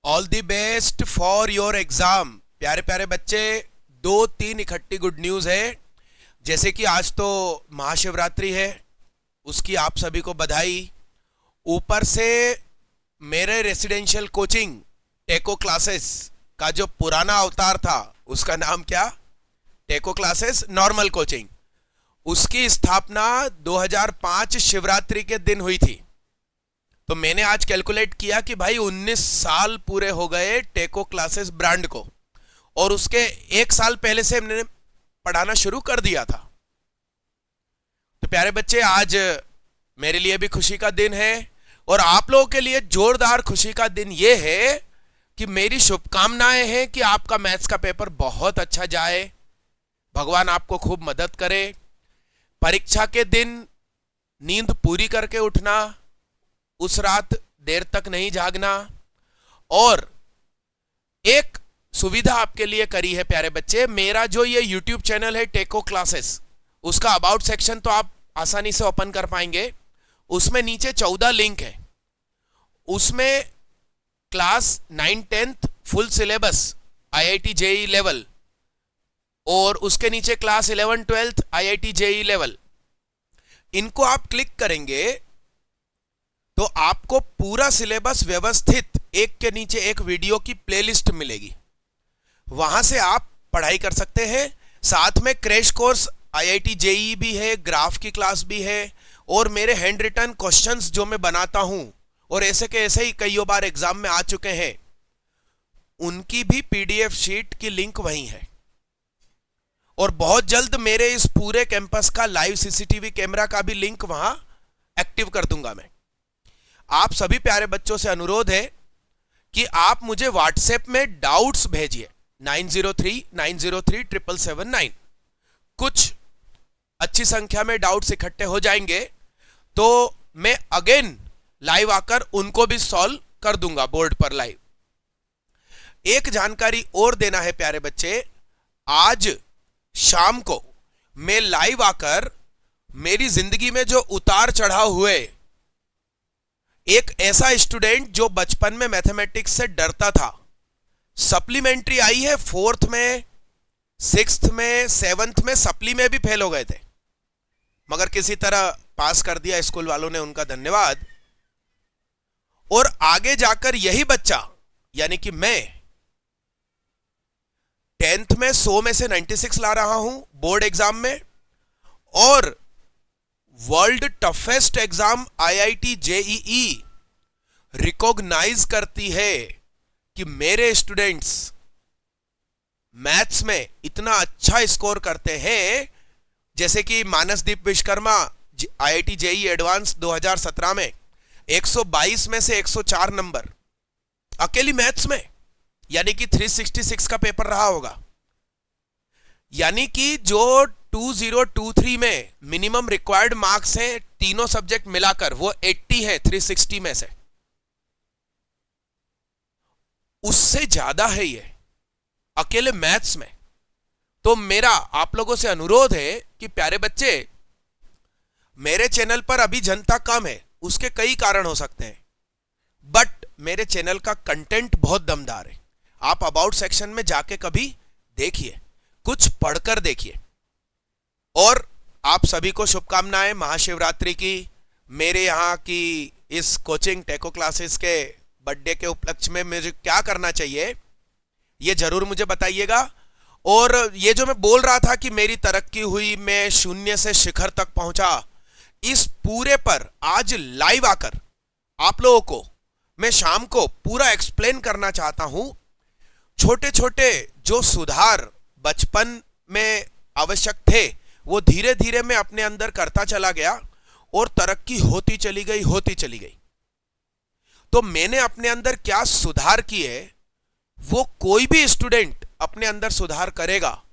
All the best for your exam. प्यारे प्यारे बच्चे, दो तीन इकट्ठी गुड न्यूज है। जैसे कि आज तो महाशिवरात्रि है, उसकी आप सभी को बधाई। ऊपर से मेरे रेसिडेंशियल कोचिंग टेको क्लासेस का जो पुराना अवतार था, उसका नाम क्या, टेको क्लासेस नॉर्मल कोचिंग, उसकी स्थापना 2005 शिवरात्रि के दिन हुई थी। तो मैंने आज कैलकुलेट किया कि भाई 19 साल पूरे हो गए टेको क्लासेस ब्रांड को, और उसके एक साल पहले से हमने पढ़ाना शुरू कर दिया था। तो प्यारे बच्चे, आज मेरे लिए भी खुशी का दिन है और आप लोगों के लिए जोरदार खुशी का दिन यह है कि मेरी शुभकामनाएं हैं कि आपका मैथ्स का पेपर बहुत अच्छा जाए, भगवान आपको खूब मदद करे। परीक्षा के दिन नींद पूरी करके उठना, उस रात देर तक नहीं जागना। और एक सुविधा आपके लिए करी है प्यारे बच्चे, मेरा जो ये YouTube चैनल है टेको क्लासेस, उसका अबाउट सेक्शन तो आप आसानी से ओपन कर पाएंगे। उसमें नीचे 14 लिंक है, उसमें class 9-10 full syllabus IIT JEE level, और उसके नीचे क्लास 11-12 IIT JEE लेवल, इनको आप क्लिक करेंगे तो आपको पूरा सिलेबस व्यवस्थित एक के नीचे एक वीडियो की प्लेलिस्ट मिलेगी। वहां से आप पढ़ाई कर सकते हैं। साथ में क्रैश कोर्स IIT JEE भी है, ग्राफ की क्लास भी है, और मेरे हैंड रिटन क्वेश्चंस जो मैं बनाता हूं और ऐसे के ऐसे ही कई बार एग्जाम में आ चुके हैं, उनकी भी PDF शीट की लिंक वहीं है। और बहुत जल्द मेरे इस पूरे कैंपस का लाइव CCTV कैमरा का भी लिंक वहां एक्टिव कर दूंगा मैं। आप सभी प्यारे बच्चों से अनुरोध है कि आप मुझे व्हाट्सएप में डाउट्स भेजिए 9039037779। कुछ अच्छी संख्या में डाउट्स इकट्ठे हो जाएंगे तो मैं अगेन लाइव आकर उनको भी सॉल्व कर दूंगा बोर्ड पर लाइव। एक जानकारी और देना है प्यारे बच्चे, आज शाम को मैं लाइव आकर मेरी जिंदगी में जो उतार चढ़ाव हुए, एक ऐसा स्टूडेंट जो बचपन में मैथमेटिक्स से डरता था, सप्लीमेंट्री आई है 4th में, 6th में, 7th में सप्ली में भी फेल हो गए थे, मगर किसी तरह पास कर दिया स्कूल वालों ने, उनका धन्यवाद। और आगे जाकर यही बच्चा यानी कि मैं 10th में 100 में से 96 ला रहा हूं बोर्ड एग्जाम में, और world toughest exam IIT JEE recognize करती है कि मेरे स्टूडेंट्स मैथ्स में इतना अच्छा स्कोर करते हैं। जैसे कि मानसदीप विश्वकर्मा IIT JEE एडवांस 2017 में 122 में से 104 नंबर अकेली मैथ्स में, यानी कि 366 का पेपर रहा होगा। यानी कि जो 2023 में मिनिमम रिक्वायर्ड मार्क्स हैं तीनों सब्जेक्ट मिलाकर, वो 80 है 360 में से, उससे ज्यादा है ये अकेले मैथ्स में। तो मेरा आप लोगों से अनुरोध है कि प्यारे बच्चे, मेरे चैनल पर अभी जनता कम है, उसके कई कारण हो सकते हैं, बट मेरे चैनल का कंटेंट बहुत दमदार है। आप अबाउट सेक्शन में जाके कभी देखिए, कुछ पढ़कर देखिए। और आप सभी को शुभकामनाएं महाशिवरात्रि की। मेरे यहाँ की इस कोचिंग टेको क्लासेस के बर्थडे के उपलक्ष्य में मुझे क्या करना चाहिए, ये जरूर मुझे बताइएगा। और ये जो मैं बोल रहा था कि मेरी तरक्की हुई, मैं शून्य से शिखर तक पहुंचा, इस पूरे पर आज लाइव आकर आप लोगों को मैं शाम को पूरा एक्सप्लेन करना चाहता हूं। छोटे छोटे जो सुधार बचपन में आवश्यक थे, वो धीरे धीरे मैं अपने अंदर करता चला गया और तरक्की होती चली गई। तो मैंने अपने अंदर क्या सुधार किए, वो कोई भी स्टूडेंट अपने अंदर सुधार करेगा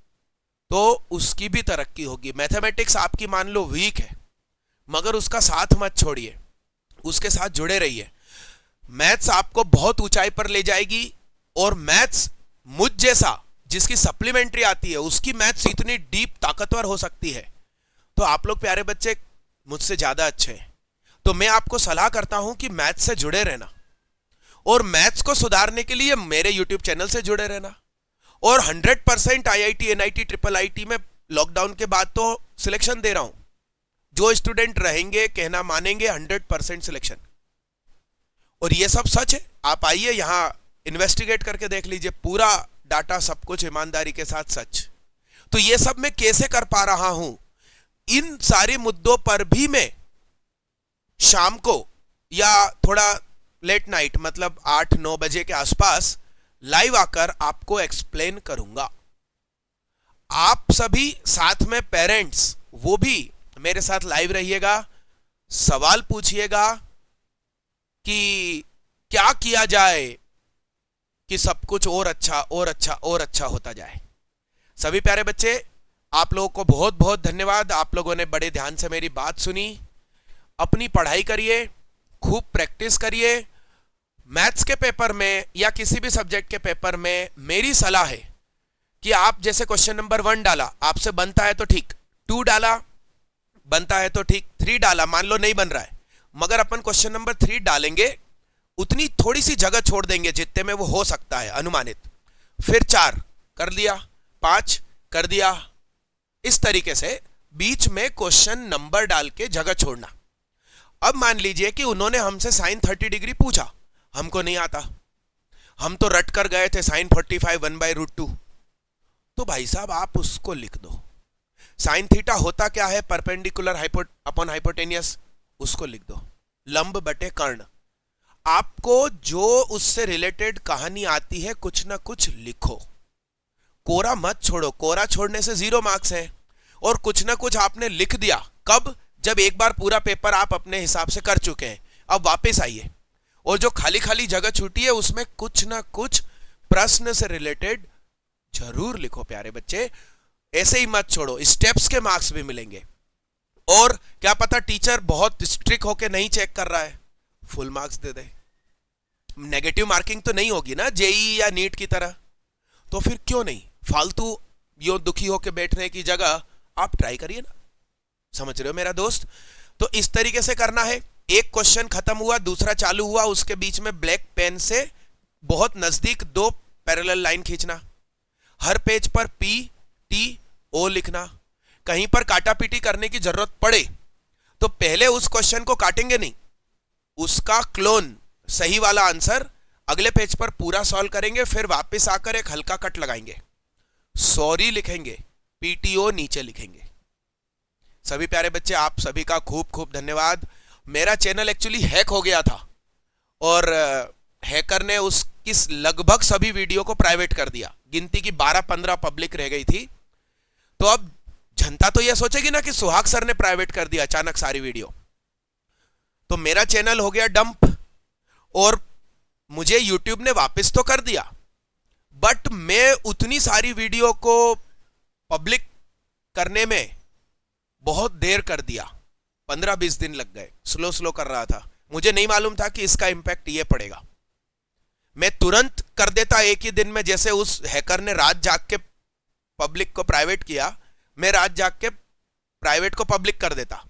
तो उसकी भी तरक्की होगी। मैथमेटिक्स आपकी मान लो वीक है, मगर उसका साथ मत छोड़िए, उसके साथ जुड़े रहिए। मैथ्स आपको बहुत ऊंचाई पर ले जाएगी, और मैथ्स मुझ जैसा जिसकी सप्लीमेंट्री आती है, उसकी मैथ्स इतनी डीप ताकतवर हो सकती है। तो आप लोग प्यारे बच्चे मुझसे ज्यादा अच्छे हैं, तो मैं आपको सलाह करता हूं कि मैथ्स से जुड़े रहना। और मैथ्स को सुधारने के लिए मेरे यूट्यूब चैनल से जुड़े रहना। और 100% आईआईटी एनआईटी ट्रिपल आईटी में लॉकडाउन के बाद तो सिलेक्शन दे रहा हूं। जो स्टूडेंट रहेंगे, कहना मानेंगे, 100% सिलेक्शन। और ये सब सच है, आप आइए यहां इन्वेस्टिगेट करके देख लीजिए, पूरा डाटा, सब कुछ ईमानदारी के साथ सच। तो ये सब मैं कैसे कर पा रहा हूं? इन सारे मुद्दों पर भी मैं शाम को या थोड़ा लेट नाइट, मतलब 8-9 बजे के आसपास लाइव आकर आपको एक्सप्लेन करूंगा। आप सभी साथ में पेरेंट्स, वो भी मेरे साथ लाइव रहिएगा, सवाल पूछिएगा कि क्या किया जाए कि सब कुछ और अच्छा और अच्छा और अच्छा होता जाए। सभी प्यारे बच्चे, आप लोगों को बहुत बहुत धन्यवाद। आप लोगों ने बड़े ध्यान से मेरी बात सुनी। अपनी पढ़ाई करिए, खूब प्रैक्टिस करिए। मैथ्स के पेपर में या किसी भी सब्जेक्ट के पेपर में मेरी सलाह है कि आप जैसे क्वेश्चन नंबर 1 डाला, आपसे बनता है तो ठीक, 2 डाला बनता है तो ठीक, 3 डाला मान लो नहीं बन रहा है, मगर अपन क्वेश्चन नंबर 3 डालेंगे, उतनी थोड़ी सी जगह छोड़ देंगे जितने में वो हो सकता है अनुमानित। फिर 4 कर दिया, 5 कर दिया, इस तरीके से बीच में क्वेश्चन नंबर डाल के जगह छोड़ना। अब मान लीजिए कि उन्होंने हमसे साइन 30 डिग्री पूछा, हमको नहीं आता, हम तो रट कर गए थे साइन 45 1/√2, तो भाई साहब आप उसको लिख दो। साइन थीटा होता क्या है? परपेंडिकुलर अपॉन हाइपोटेनियस, उसको लिख दो। लंब बटे कर्ण। आपको जो उससे रिलेटेड कहानी आती है कुछ ना कुछ लिखो, कोरा मत छोड़ो। कोरा छोड़ने से 0 मार्क्स है। और कुछ ना कुछ आपने लिख दिया, कब? जब एक बार पूरा पेपर आप अपने हिसाब से कर चुके हैं। अब वापस आइए और जो खाली खाली जगह छूटी है उसमें कुछ ना कुछ प्रश्न से रिलेटेड जरूर लिखो प्यारे बच्चे। ऐसे ही मत छोड़ो, स्टेप्स के मार्क्स भी मिलेंगे। और क्या पता टीचर बहुत स्ट्रिक्ट होके नहीं चेक कर रहा है, फुल मार्क्स दे दे। नेगेटिव मार्किंग तो नहीं होगी ना जेई या नीट की तरह, तो फिर क्यों नहीं? फालतू यो दुखी होके बैठने की जगह आप ट्राई करिए ना। समझ रहे हो मेरा दोस्त? तो इस तरीके से करना है। एक क्वेश्चन खत्म हुआ, दूसरा चालू हुआ, उसके बीच में ब्लैक पेन से बहुत नजदीक 2 पैरेलल लाइन खींचना। हर पेज पर PTO लिखना। कहीं पर काटा पीटी करने की जरूरत पड़े तो पहले उस क्वेश्चन को काटेंगे नहीं, उसका क्लोन सही वाला आंसर अगले पेज पर पूरा सॉल्व करेंगे, फिर वापस आकर एक हल्का कट लगाएंगे, सॉरी लिखेंगे, PTO नीचे लिखेंगे। सभी प्यारे बच्चे, आप सभी का खूब खूब धन्यवाद। मेरा चैनल एक्चुअली हैक हो गया था और हैकर ने उसकी लगभग सभी वीडियो को प्राइवेट कर दिया। गिनती की 12-15 पब्लिक रह गई थी। तो अब जनता तो यह सोचेगी ना कि सुहाग सर ने प्राइवेट कर दिया अचानक सारी वीडियो। तो मेरा चैनल हो गया डंप और मुझे यूट्यूब ने वापस तो कर दिया, बट मैं उतनी सारी वीडियो को पब्लिक करने में बहुत देर कर दिया। 15-20 दिन लग गए, स्लो कर रहा था। मुझे नहीं मालूम था कि इसका इंपैक्ट ये पड़ेगा। मैं तुरंत कर देता एक ही दिन में, जैसे उस हैकर ने रात जाग के पब्लिक को प्राइवेट किया, मैं रात जाग के प्राइवेट को पब्लिक कर देता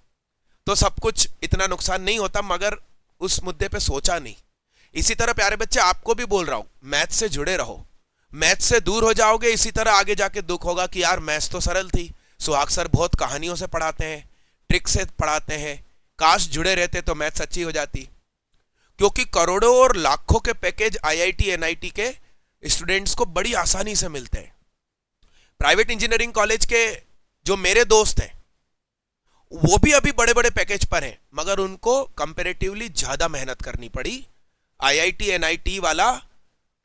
तो सब कुछ इतना नुकसान नहीं होता, मगर उस मुद्दे पे सोचा नहीं। इसी तरह प्यारे बच्चे आपको भी बोल रहा हूं, मैथ से जुड़े रहो। मैथ से दूर हो जाओगे, इसी तरह आगे जाके दुख होगा कि यार मैथ्स तो सरल थी, सुहाग सर बहुत कहानियों से पढ़ाते हैं, ट्रिक से पढ़ाते हैं, काश जुड़े रहते तो मैथ्स अच्छी हो जाती। क्योंकि करोड़ों और लाखों के पैकेज आईआईटी एनआईटी के स्टूडेंट्स को बड़ी आसानी से मिलते हैं। प्राइवेट इंजीनियरिंग कॉलेज के जो मेरे दोस्त हैं वो भी अभी बड़े बड़े पैकेज पर हैं, मगर उनको कंपैरेटिवली ज्यादा मेहनत करनी पड़ी। आईआईटी एनआईटी वाला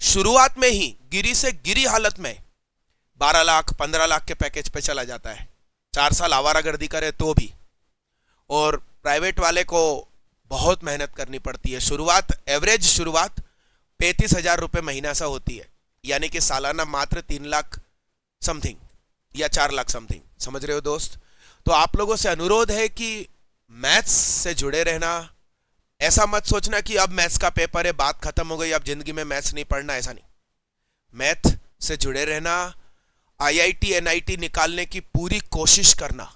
शुरुआत में ही गिरी से गिरी हालत में 12 लाख 15 लाख के पैकेज पे चला जाता है, 4 साल आवारागर्दी करे तो भी। और प्राइवेट वाले को बहुत मेहनत करनी पड़ती है। शुरुआत, एवरेज शुरुआत 35,000 रुपये महीना सा होती है, यानी कि सालाना मात्र 3 लाख समथिंग या 4 लाख समथिंग। समझ रहे हो दोस्त? तो आप लोगों से अनुरोध है कि मैथ्स से जुड़े रहना। ऐसा मत सोचना कि अब मैथ्स का पेपर है, बात खत्म हो गई, अब जिंदगी में मैथ्स नहीं पढ़ना, ऐसा नहीं। मैथ से जुड़े रहना, आईआईटी एनआईटी निकालने की पूरी कोशिश करना।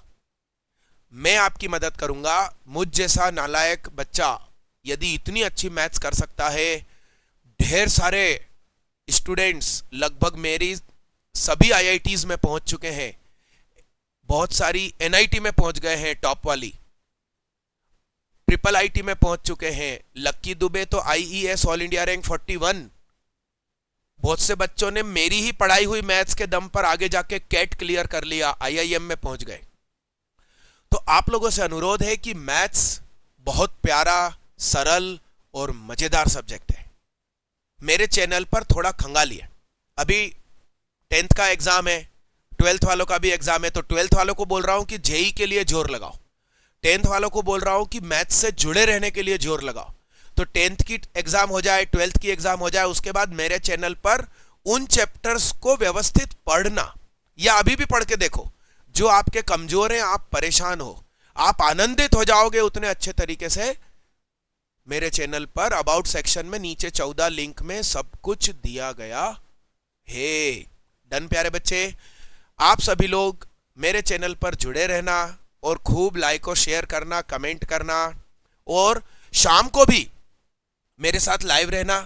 मैं आपकी मदद करूंगा। मुझ जैसा नालायक बच्चा यदि इतनी अच्छी मैथ्स कर सकता है, ढेर सारे स्टूडेंट्स लगभग मेरी सभी आईआईटीज में पहुंच चुके हैं, बहुत सारी एनआईटी में पहुंच गए हैं, टॉप वाली ट्रिपल आईटी में पहुंच चुके हैं। लक्की दुबे तो आईईएस ऑल इंडिया रैंक 41। बहुत से बच्चों ने मेरी ही पढ़ाई हुई मैथ्स के दम पर आगे जाके कैट क्लियर कर लिया, आईआईएम में पहुंच गए। तो आप लोगों से अनुरोध है कि मैथ्स बहुत प्यारा, सरल और मजेदार सब्जेक्ट है। मेरे चैनल पर थोड़ा खंगालिए। अभी 10th का एग्जाम है, 12th वालों का भी एग्जाम है, तो 12th वालों को बोल रहा हूं कि जेई के लिए जोर लगाओ। 10th वालों को बोल रहा हूं कि मैथ्स से जुड़े रहने के लिए जोर लगाओ। तो 10th की एग्जाम हो जाए, 12th की एग्जाम हो जाए, उसके बाद मेरे चैनल पर उन चैप्टर्स को व्यवस्थित पढ़ना, या अभी भी पढ़ के देखो। जो आपके कमजोर हैं, आप परेशान हो, आप आनंदित हो जाओगे उतने अच्छे तरीके से। मेरे चैनल पर अबाउट सेक्शन में नीचे 14 लिंक में सब कुछ दिया गया है। डन प्यारे बच्चे, आप सभी लोग मेरे चैनल पर जुड़े रहना और खूब लाइक और शेयर करना, कमेंट करना, और शाम को भी मेरे साथ लाइव रहना।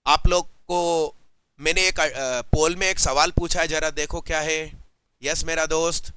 आप लोग को मैंने एक पोल में एक सवाल पूछा है, जरा देखो क्या है। यस मेरा दोस्त,